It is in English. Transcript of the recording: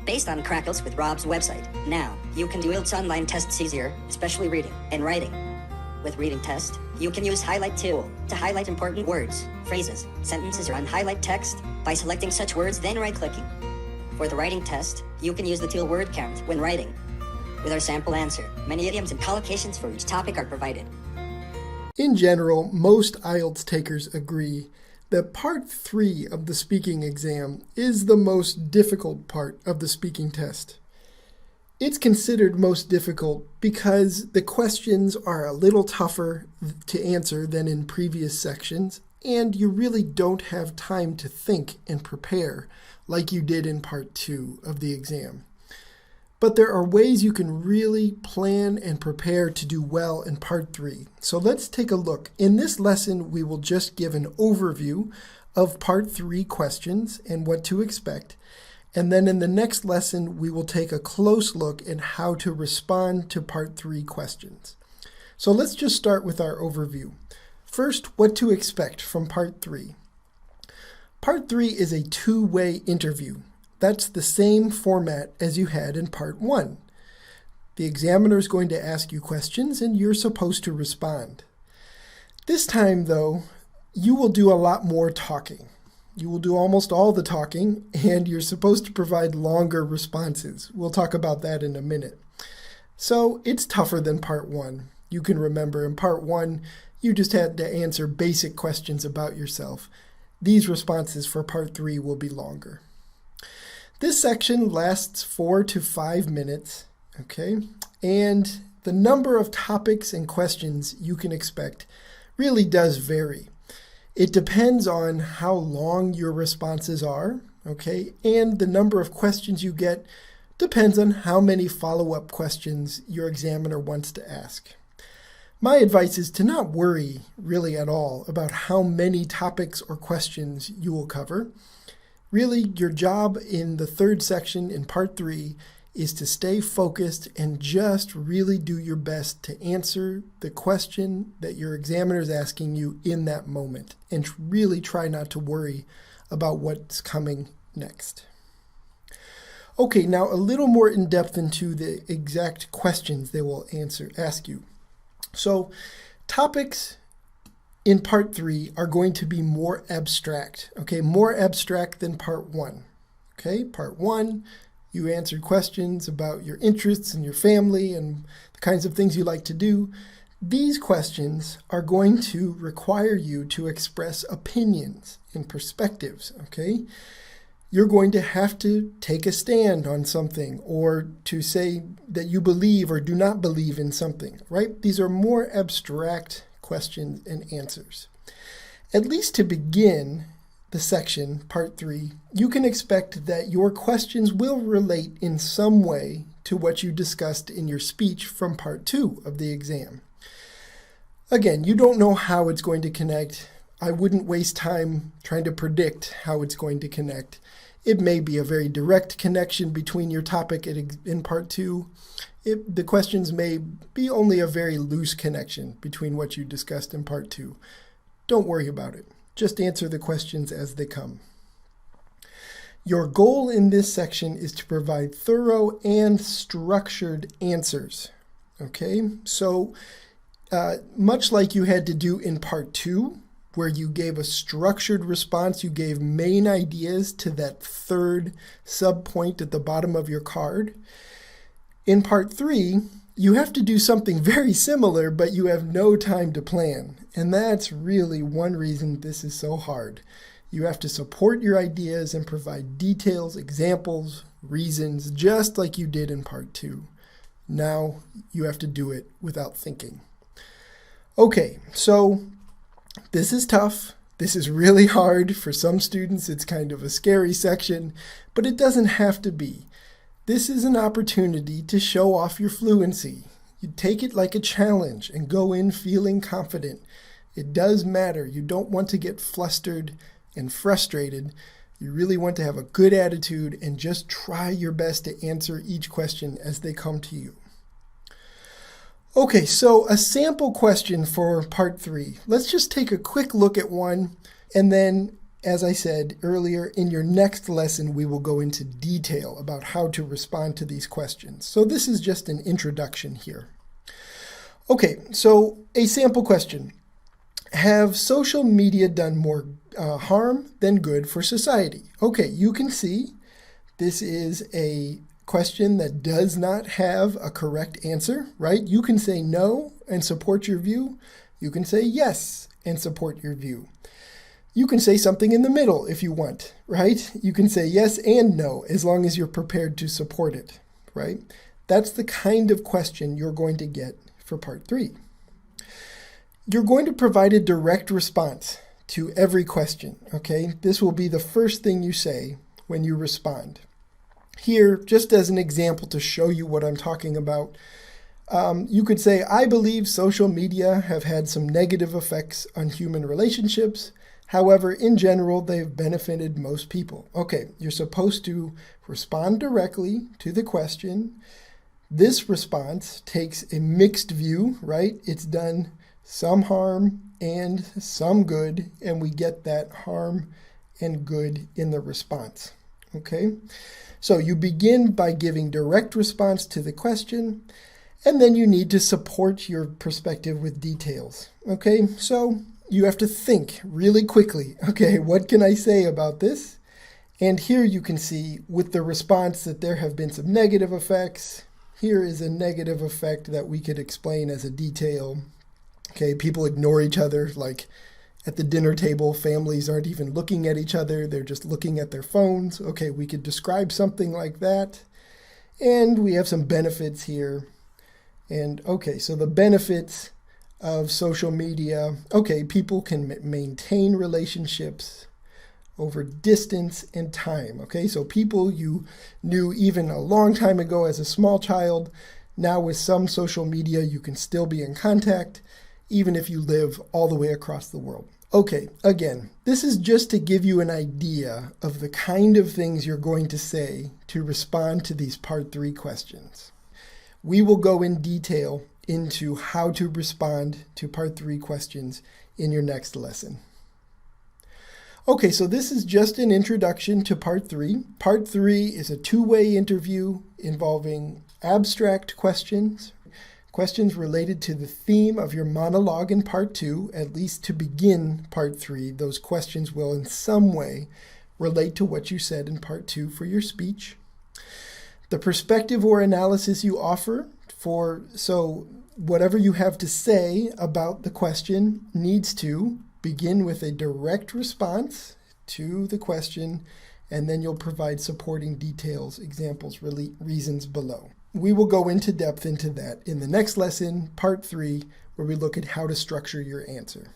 based on Crackles with Rob's website. Now, you can do IELTS online tests easier, especially reading and writing. With Reading Test, you can use Highlight tool to highlight important words, phrases, sentences, or unhighlight text by selecting such words, then right-clicking. For the Writing Test, you can use the tool Word Count when writing. With our sample answer, many idioms and collocations for each topic are provided. In general, most IELTS takers agree that Part 3 of the speaking exam is the most difficult part of the speaking test. It's considered most difficult because the questions are a little tougher to answer than in previous sections, and you really don't have time to think and prepare like you did in Part 2 of the exam. But there are ways you can really plan and prepare to do well in Part 3. So let's take a look. In this lesson, we will just give an overview of Part 3 questions and what to expect. And then in the next lesson, we will take a close look at how to respond to Part 3 questions. So let's just start with our overview. First, what to expect from Part 3. Part 3 is a two-way interview. That's the same format as you had in Part 1. The examiner is going to ask you questions and you're supposed to respond. This time, though, you will do a lot more talking. You will do almost all the talking, and you're supposed to provide longer responses. We'll talk about that in a minute. So it's tougher than Part 1. You can remember in Part 1, you just had to answer basic questions about yourself. These responses for Part 3 will be longer. This section lasts 4 to 5 minutes, okay? And the number of topics and questions you can expect really does vary. It depends on how long your responses are, okay? And the number of questions you get depends on how many follow-up questions your examiner wants to ask. My advice is to not worry really at all about how many topics or questions you will cover. Really, your job in the third section in Part 3 is to stay focused and just really do your best to answer the question that your examiner is asking you in that moment, and really try not to worry about what's coming next. Okay, now a little more in depth into the exact questions they will ask you. So, topics in Part 3 are going to be more abstract, okay? More abstract than Part 1, okay? Part 1, you answered questions about your interests and your family and the kinds of things you like to do. These questions are going to require you to express opinions and perspectives, okay? You're going to have to take a stand on something or to say that you believe or do not believe in something, right? These are more abstract questions and answers. At least to begin the section, Part 3, you can expect that your questions will relate in some way to what you discussed in your speech from Part 2 of the exam. Again, you don't know how it's going to connect. I wouldn't waste time trying to predict how it's going to connect. It may be a very direct connection between your topic in Part 2. The questions may be only a very loose connection between what you discussed in Part 2. Don't worry about it. Just answer the questions as they come. Your goal in this section is to provide thorough and structured answers. Okay? So, much like you had to do in Part 2, where you gave a structured response, you gave main ideas to that third subpoint at the bottom of your card. In Part 3, you have to do something very similar, but you have no time to plan. And that's really one reason this is so hard. You have to support your ideas and provide details, examples, reasons, just like you did in Part 2. Now you have to do it without thinking. Okay, so this is tough. This is really hard. For some students, it's kind of a scary section, but it doesn't have to be. This is an opportunity to show off your fluency. You take it like a challenge and go in feeling confident. It does matter. You don't want to get flustered and frustrated. You really want to have a good attitude and just try your best to answer each question as they come to you. Okay, so a sample question for Part 3. Let's just take a quick look at one, and then As I said earlier, in your next lesson, we will go into detail about how to respond to these questions. So this is just an introduction here. Okay, so a sample question. Have social media done more harm than good for society? Okay, you can see this is a question that does not have a correct answer, right? You can say no and support your view. You can say yes and support your view. You can say something in the middle if you want, right? You can say yes and no as long as you're prepared to support it, right? That's the kind of question you're going to get for part 3. You're going to provide a direct response to every question, okay? This will be the first thing you say when you respond. Here, just as an example to show you what I'm talking about, you could say, I believe social media have had some negative effects on human relationships. However, in general, they've benefited most people. Okay, you're supposed to respond directly to the question. This response takes a mixed view, right? It's done some harm and some good, and we get that harm and good in the response, okay? So you begin by giving direct response to the question, and then you need to support your perspective with details, okay? So you have to think really quickly, okay, what can I say about this? And here you can see with the response that there have been some negative effects. Here is a negative effect that we could explain as a detail. Okay, people ignore each other, like at the dinner table, families aren't even looking at each other, they're just looking at their phones. Okay, we could describe something like that. And we have some benefits here. And okay, so the benefits of social media, okay, people can maintain relationships over distance and time, okay? So people you knew even a long time ago as a small child, now with some social media, you can still be in contact, even if you live all the way across the world. Okay, again, this is just to give you an idea of the kind of things you're going to say to respond to these part 3 questions. We will go in detail into how to respond to part 3 questions in your next lesson. Okay, so this is just an introduction to part 3. Part 3 is a 2-way interview involving abstract questions, questions related to the theme of your monologue in part 2, at least to begin part 3. Those questions will in some way relate to what you said in part 2 for your speech. The perspective or analysis you offer so whatever you have to say about the question needs to begin with a direct response to the question, and then you'll provide supporting details, examples, reasons below. We will go into depth into that in the next lesson, part 3, where we look at how to structure your answer.